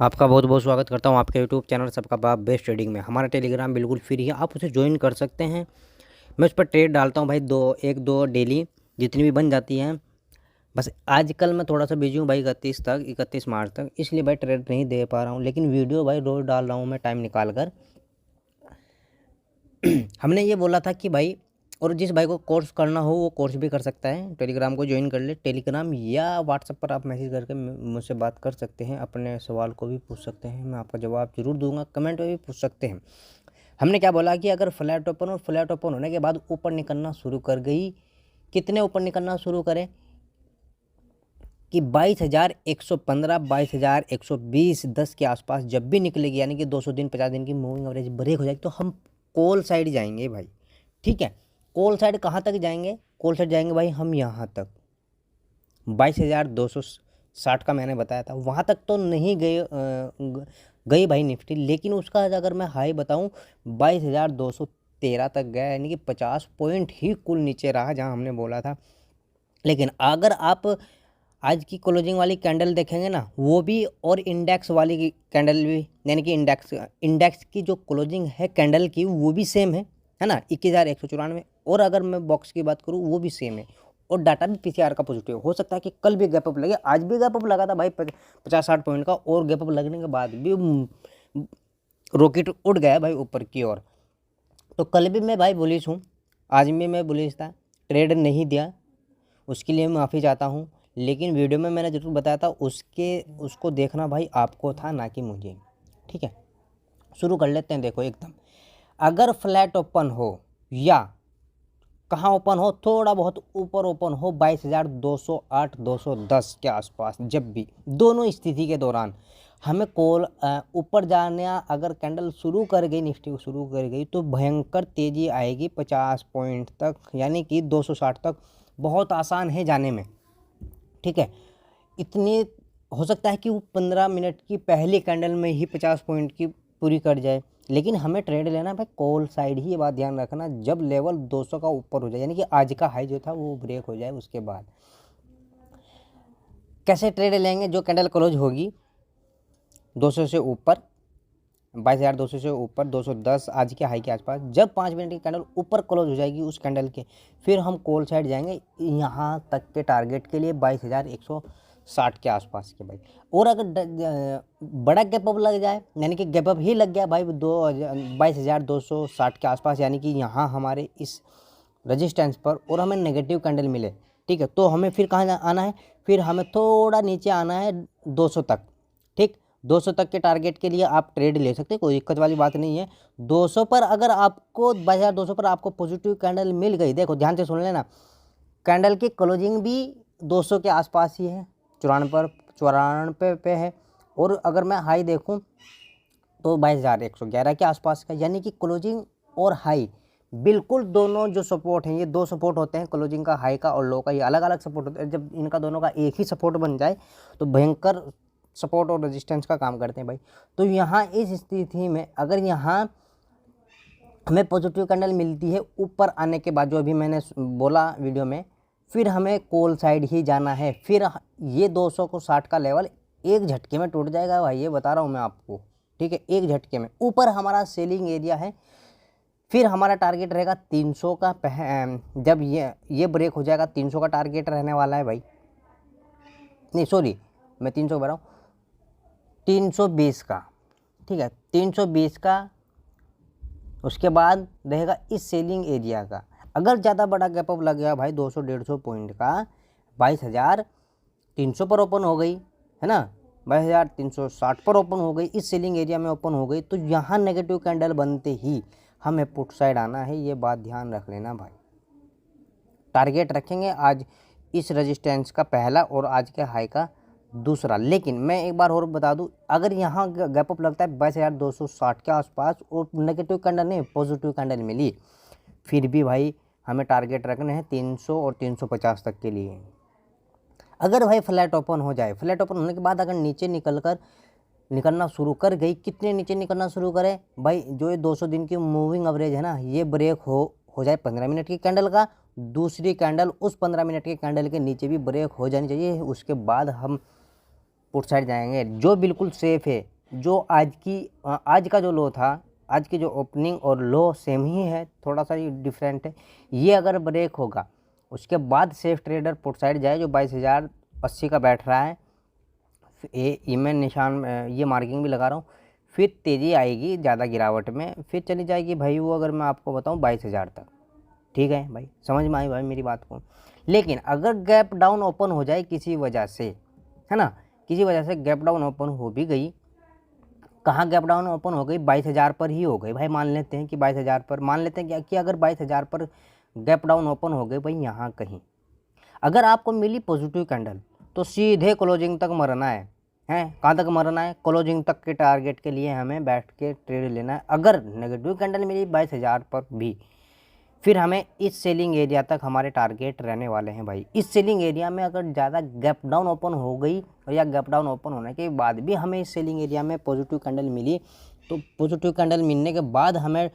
आपका बहुत बहुत स्वागत करता हूं आपके यूट्यूब चैनल सबका बाप बेस्ट ट्रेडिंग में। हमारा टेलीग्राम बिल्कुल फ्री है, आप उसे ज्वाइन कर सकते हैं। मैं उस पर ट्रेड डालता हूं भाई, एक दो डेली जितनी भी बन जाती हैं। बस आजकल मैं थोड़ा सा बिजी हूं भाई, 31 मार्च तक, इसलिए भाई ट्रेड नहीं दे पा रहा हूं, लेकिन वीडियो भाई रोज़ डाल रहा हूँ मैं टाइम निकाल कर। हमने ये बोला था कि भाई, और जिस भाई को कोर्स करना हो वो कोर्स भी कर सकता है, टेलीग्राम को ज्वाइन कर ले। टेलीग्राम या व्हाट्सएप पर आप मैसेज करके मुझसे बात कर सकते हैं, अपने सवाल को भी पूछ सकते हैं, मैं आपका जवाब जरूर दूंगा। कमेंट में भी पूछ सकते हैं। हमने क्या बोला कि अगर फ्लैट ओपन और फ्लैट ओपन होने के बाद ऊपर निकलना शुरू कर गई, कितने ऊपर निकलना शुरू करें कि 22,115, 22,120, 10 के आसपास जब भी निकलेगी, यानी कि 200 दिन 50 दिन की मूविंग एवरेज ब्रेक हो जाएगी, तो हम कॉल साइड जाएंगे भाई। ठीक है, कॉल साइड कहाँ तक जाएंगे? कॉल साइड जाएंगे भाई हम यहाँ तक, 22,260 का मैंने बताया था, वहाँ तक तो नहीं गई भाई निफ्टी, लेकिन उसका अगर मैं हाई बताऊँ 22,213 तक गया, यानी कि 50 पॉइंट ही कुल नीचे रहा जहाँ हमने बोला था। लेकिन अगर आप आज की क्लोजिंग वाली कैंडल देखेंगे ना, वो भी, और इंडेक्स वाली की कैंडल भी, यानी कि इंडेक्स की जो क्लोजिंग है कैंडल की वो भी सेम है ना, 21,194। और अगर मैं बॉक्स की बात करूँ वो भी सेम है, और डाटा भी पीसीआर का पॉजिटिव। हो सकता है कि कल भी गैप अप लगे, आज भी गैप अप लगा था भाई 50-60 पॉइंट का, और गैप अप लगने के बाद भी रॉकेट उड़ गया भाई ऊपर की ओर। तो कल भी मैं भाई बुलिश हूँ, आज भी मैं बुलिश था, ट्रेड नहीं दिया, उसके लिए माफ़ी चाहता हूँ। लेकिन वीडियो में मैंने ज़रूर बताया था, उसको देखना भाई आपको था, ना कि मुझे। ठीक है, शुरू कर लेते हैं। देखो एकदम, अगर फ्लैट ओपन हो या कहाँ ओपन हो, थोड़ा बहुत ऊपर ओपन हो, 22,208, 210 के आसपास, जब भी दोनों स्थिति के दौरान हमें कॉल ऊपर जाने, अगर कैंडल शुरू कर गई, निफ्टी को शुरू कर गई, तो भयंकर तेज़ी आएगी 50 पॉइंट तक, यानी कि 260 तक। बहुत आसान है जाने में। ठीक है, इतनी हो सकता है कि वो 15 मिनट की पहली कैंडल में ही 50 पॉइंट की पूरी कर जाए, लेकिन हमें ट्रेड लेना भाई कॉल साइड ही। ये बात ध्यान रखना, जब लेवल 200 का ऊपर हो जाए, यानी कि आज का हाई जो था वो ब्रेक हो जाए, उसके बाद कैसे ट्रेड लेंगे? जो कैंडल क्लोज होगी 200 से ऊपर, 22,200 से ऊपर, 210 आज के हाई के आसपास, जब 5 मिनट की कैंडल ऊपर क्लोज हो जाएगी उस कैंडल के, फिर हम कॉल साइड जाएंगे यहाँ तक के टारगेट के लिए, 22,160 के आसपास के भाई। और अगर बड़ा गैप अप लग जाए, यानी कि गैप अप ही लग गया भाई 22,260 के आसपास, यानी कि यहाँ हमारे इस रजिस्टेंस पर, और हमें नेगेटिव कैंडल मिले, ठीक है, तो हमें फिर कहाँ आना है? फिर हमें थोड़ा नीचे आना है 200 तक। ठीक, 200 तक के टारगेट के लिए आप ट्रेड ले सकते हैं, कोई दिक्कत वाली बात नहीं है। 200 पर अगर आपको 2200 पर आपको पॉजिटिव कैंडल मिल गई, देखो ध्यान से सुन लेना, कैंडल की क्लोजिंग भी 200 के आसपास ही है, 94 पे है, और अगर मैं हाई देखूं तो 22,111 के आसपास का, यानी कि क्लोजिंग और हाई बिल्कुल दोनों जो सपोर्ट हैं, ये दो सपोर्ट होते हैं, क्लोजिंग का, हाई का और लो का, ये अलग अलग सपोर्ट होते हैं। जब इनका दोनों का एक ही सपोर्ट बन जाए तो भयंकर सपोर्ट और रेजिस्टेंस का काम करते हैं भाई। तो यहाँ इस स्थिति में अगर यहाँ हमें पॉजिटिव कैंडल मिलती है ऊपर आने के बाद, जो अभी मैंने बोला वीडियो में, फिर हमें कॉल साइड ही जाना है। फिर ये 200 को 60 का लेवल एक झटके में टूट जाएगा भाई, ये बता रहा हूँ मैं आपको। ठीक है, एक झटके में ऊपर हमारा सेलिंग एरिया है। फिर हमारा टारगेट रहेगा 300 का, जब ये ब्रेक हो जाएगा 300 का टारगेट रहने वाला है भाई, नहीं सॉरी, मैं 300 बता रहा हूँ, 320 का। ठीक है, 320 का, उसके बाद रहेगा इस सेलिंग एरिया का। अगर ज़्यादा बड़ा गैप अप लग गया भाई 200-150 पॉइंट का, 22,300 पर ओपन हो गई है ना, 22,360 पर ओपन हो गई, इस सेलिंग एरिया में ओपन हो गई, तो यहाँ नेगेटिव कैंडल बनते ही हमें पुट साइड आना है, ये बात ध्यान रख लेना भाई। टारगेट रखेंगे आज इस रेजिस्टेंस का पहला, और आज के हाई का दूसरा। लेकिन मैं एक बार और बता दूं, अगर यहाँ गैप अप लगता है 22,260 के आसपास और नेगेटिव कैंडल नहीं पॉजिटिव कैंडल मिली, फिर भी भाई हमें टारगेट रखने हैं 300 और 350 तक के लिए। अगर भाई फ्लैट ओपन हो जाए, फ्लैट ओपन होने के बाद अगर नीचे निकलना शुरू कर गई, कितने नीचे निकलना शुरू करे भाई, जो ये 200 दिन की मूविंग एवरेज है ना, ये ब्रेक हो जाए 15 मिनट की कैंडल का, दूसरी कैंडल उस 15 मिनट के कैंडल के नीचे भी ब्रेक हो जानी चाहिए, उसके बाद हम पुट साइड जाएंगे, जो बिल्कुल सेफ है। जो आज का जो लो था, आज की जो ओपनिंग और लो सेम ही है, थोड़ा सा डिफरेंट है। ये अगर ब्रेक होगा उसके बाद सेफ ट्रेडर पुट साइड जाए, जो 22,080 का बैठ रहा है। ये मैं निशान ये मार्किंग भी लगा रहा हूँ। फिर तेज़ी आएगी ज़्यादा गिरावट में, फिर चली जाएगी भाई वो, अगर मैं आपको बताऊँ 22,000 तक। ठीक है भाई, समझ में आई भाई मेरी बात को। लेकिन अगर गैप डाउन ओपन हो जाए किसी वजह से, है ना, किसी वजह से गैप डाउन ओपन हो भी गई, कहाँ गैप डाउन ओपन हो गई, 22,000 पर ही हो गई भाई। मान लेते हैं कि 22,000 पर, मान लेते हैं क्या कि अगर 22,000 पर गैप डाउन ओपन हो गई भाई, यहाँ कहीं अगर आपको मिली पॉजिटिव कैंडल तो सीधे क्लोजिंग तक मरना है। कहाँ तक मरना है? क्लोजिंग तक के टारगेट के लिए हमें बैठ के ट्रेड लेना है। अगर नेगेटिव कैंडल मिली 22,000 पर भी, फिर हमें इस सेलिंग एरिया तक हमारे टारगेट रहने वाले हैं भाई। इस सेलिंग एरिया में अगर ज़्यादा गैप डाउन ओपन हो गई या गैप डाउन ओपन होने के बाद भी हमें इस सेलिंग एरिया में पॉजिटिव कैंडल मिली, तो पॉजिटिव कैंडल मिलने के बाद हमें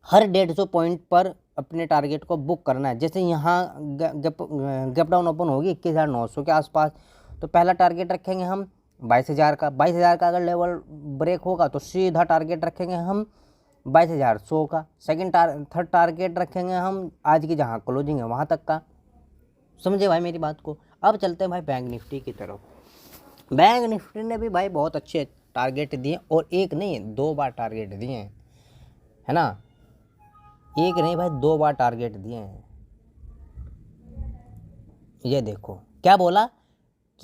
हर 150 पॉइंट पर अपने टारगेट को बुक करना है। जैसे यहाँ गैप डाउन ओपन होगी 21,900 के आसपास, तो पहला टारगेट रखेंगे हम 22,000 का। 22,000 का अगर लेवल ब्रेक होगा तो सीधा टारगेट रखेंगे हम 22,100 का। थर्ड टारगेट रखेंगे हम आज की जहाँ क्लोजिंग है वहाँ तक का। समझे भाई मेरी बात को। अब चलते हैं भाई बैंक निफ्टी की तरफ। बैंक निफ्टी ने भी भाई बहुत अच्छे टारगेट दिए, और एक नहीं 2 बार टारगेट दिए हैं, है ना। एक नहीं भाई 2 बार टारगेट दिए हैं। ये देखो क्या बोला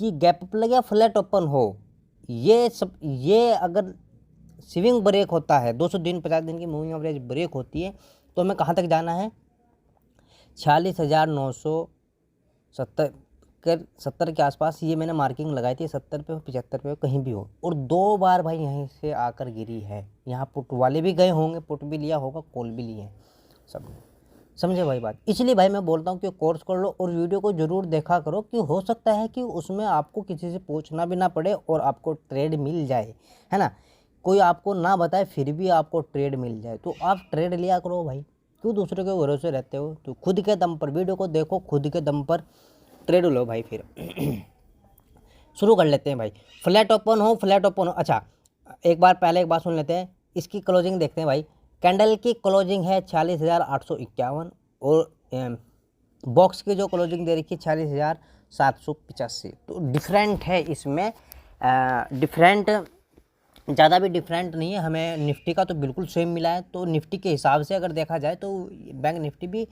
कि गैप अप लगे फ्लैट ओपन हो, ये अगर स्विंग ब्रेक होता है, 200 दिन 50 दिन की मूविंग एवरेज ब्रेक होती है, तो हमें कहाँ तक जाना है? 46,970 के आसपास। ये मैंने मार्किंग लगाई थी, 70 पे हो 75 पे हो कहीं भी हो। और 2 बार भाई यहीं से आकर गिरी है। यहाँ पुट वाले भी गए होंगे, पुट भी लिया होगा, कॉल भी लिए हैं सब। समझे भाई बात। इसलिए भाई मैं बोलता हूँ कि कोर्स कर लो और वीडियो को ज़रूर देखा करो, कि हो सकता है कि उसमें आपको किसी से पूछना भी ना पड़े और आपको ट्रेड मिल जाए, है ना। कोई आपको ना बताए फिर भी आपको ट्रेड मिल जाए, तो आप ट्रेड लिया करो भाई। क्यों दूसरे के भरोसे रहते हो? तो खुद के दम पर वीडियो को देखो, खुद के दम पर ट्रेड लो भाई। फिर शुरू कर लेते हैं भाई। फ्लैट ओपन हो, फ्लैट ओपन हो। अच्छा एक बात सुन लेते हैं, इसकी क्लोजिंग देखते हैं भाई। कैंडल की क्लोजिंग है 46,851, और बॉक्स की जो क्लोजिंग दे रखी है 46,785। तो डिफरेंट है इसमें, डिफरेंट ज़्यादा भी डिफरेंट नहीं है। हमें निफ्टी का तो बिल्कुल सेम मिला है। तो निफ्टी के हिसाब से अगर देखा जाए तो बैंक निफ्टी भी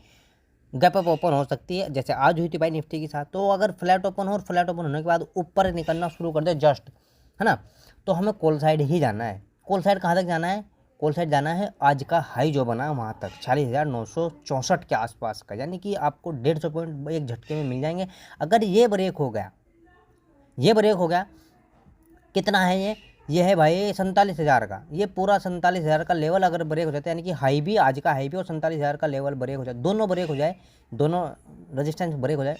गैप अप ओपन हो सकती है, जैसे आज हुई थी भाई निफ्टी के साथ। तो अगर फ्लैट ओपन हो और फ्लैट ओपन होने के बाद ऊपर निकलना शुरू कर दे जस्ट, है ना, तो हमें कॉल साइड ही जाना है। कॉल साइड कहाँ तक जाना है? कॉल साइड जाना है आज का हाई जो बना वहाँ तक, 46,964 के आसपास का, यानी कि आपको 150 पॉइंट एक झटके में मिल जाएंगे। अगर ये ब्रेक हो गया, कितना है ये है भाई 47,000 का। ये पूरा 47,000 का लेवल अगर ब्रेक हो जाता है, यानी कि हाई भी, आज का हाई भी और 47,000 का लेवल ब्रेक हो जाए, दोनों ब्रेक हो जाए, दोनों रेजिस्टेंस ब्रेक हो जाए,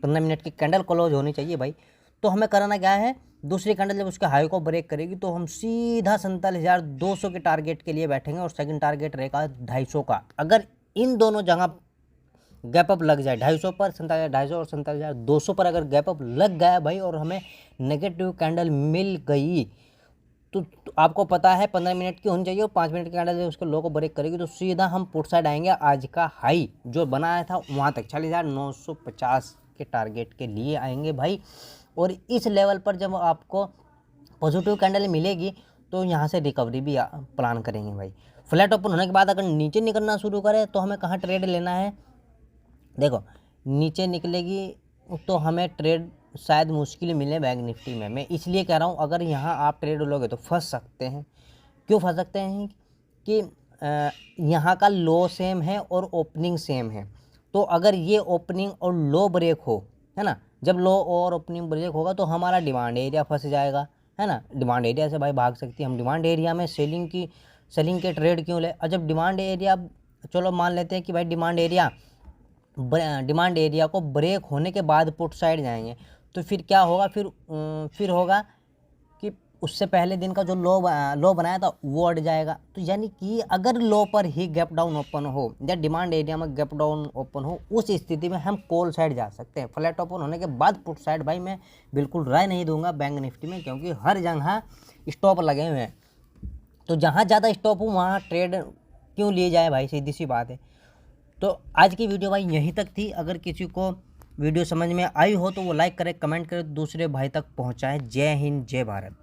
15 मिनट की कैंडल क्लोज होनी चाहिए भाई। तो हमें करना क्या है? दूसरी कैंडल जब उसके हाई को ब्रेक करेगी तो हम सीधा 47,200 के टारगेट के लिए बैठेंगे, और सेकंड टारगेट रहेगा 250 का। अगर इन दोनों जगह गैप अप लग जाए 250 पर, 47,250 और 47,200 पर अगर गैप अप लग गया भाई, और हमें नेगेटिव कैंडल मिल गई, तो आपको पता है 15 मिनट की होनी चाहिए, और 5 मिनट की कैंडल जब उसके लो को ब्रेक करेगी तो सीधा हम पुट साइड आएंगे आज का हाई जो बनाया था वहाँ तक, 46,950 के टारगेट के लिए आएंगे भाई। और इस लेवल पर जब आपको पॉजिटिव कैंडल मिलेगी तो यहाँ से रिकवरी भी प्लान करेंगे भाई। फ्लैट ओपन होने के बाद अगर नीचे निकलना शुरू करे तो हमें कहाँ ट्रेड लेना है? देखो नीचे निकलेगी तो हमें ट्रेड शायद मुश्किल मिले बैंक निफ्टी में। मैं इसलिए कह रहा हूँ अगर यहाँ आप ट्रेड लोगे तो फंस सकते हैं। क्यों फंस सकते हैं? कि यहाँ का लो सेम है और ओपनिंग सेम है। तो अगर ये ओपनिंग और लो ब्रेक हो, है ना, जब लो और ओपनिंग ब्रेक होगा तो हमारा डिमांड एरिया फंस जाएगा, है ना। डिमांड एरिया से भाई भाग सकती है। हम डिमांड एरिया में सेलिंग के ट्रेड क्यों ले? और जब डिमांड एरिया, चलो मान लेते हैं कि भाई डिमांड एरिया को ब्रेक होने के बाद पुट साइड जाएंगे, तो फिर क्या होगा? फिर होगा कि उससे पहले दिन का जो लो बनाया था वो अट जाएगा। तो यानी कि अगर लो पर ही गैप डाउन ओपन हो या डिमांड एरिया में गैप डाउन ओपन हो, उस स्थिति में हम कॉल साइड जा सकते हैं। फ्लैट ओपन होने के बाद पुट साइड भाई मैं बिल्कुल राय नहीं दूंगा बैंक निफ्टी में, क्योंकि हर जगह स्टॉप लगे हुए हैं। तो जहाँ ज़्यादा स्टॉप हो वहाँ ट्रेड क्यों लिए जाए भाई, सीधी सी बात है। तो आज की वीडियो भाई यहीं तक थी। अगर किसी को वीडियो समझ में आई हो तो वो लाइक करे, कमेंट करे, दूसरे भाई तक पहुँचाएँ। जय हिंद, जय भारत।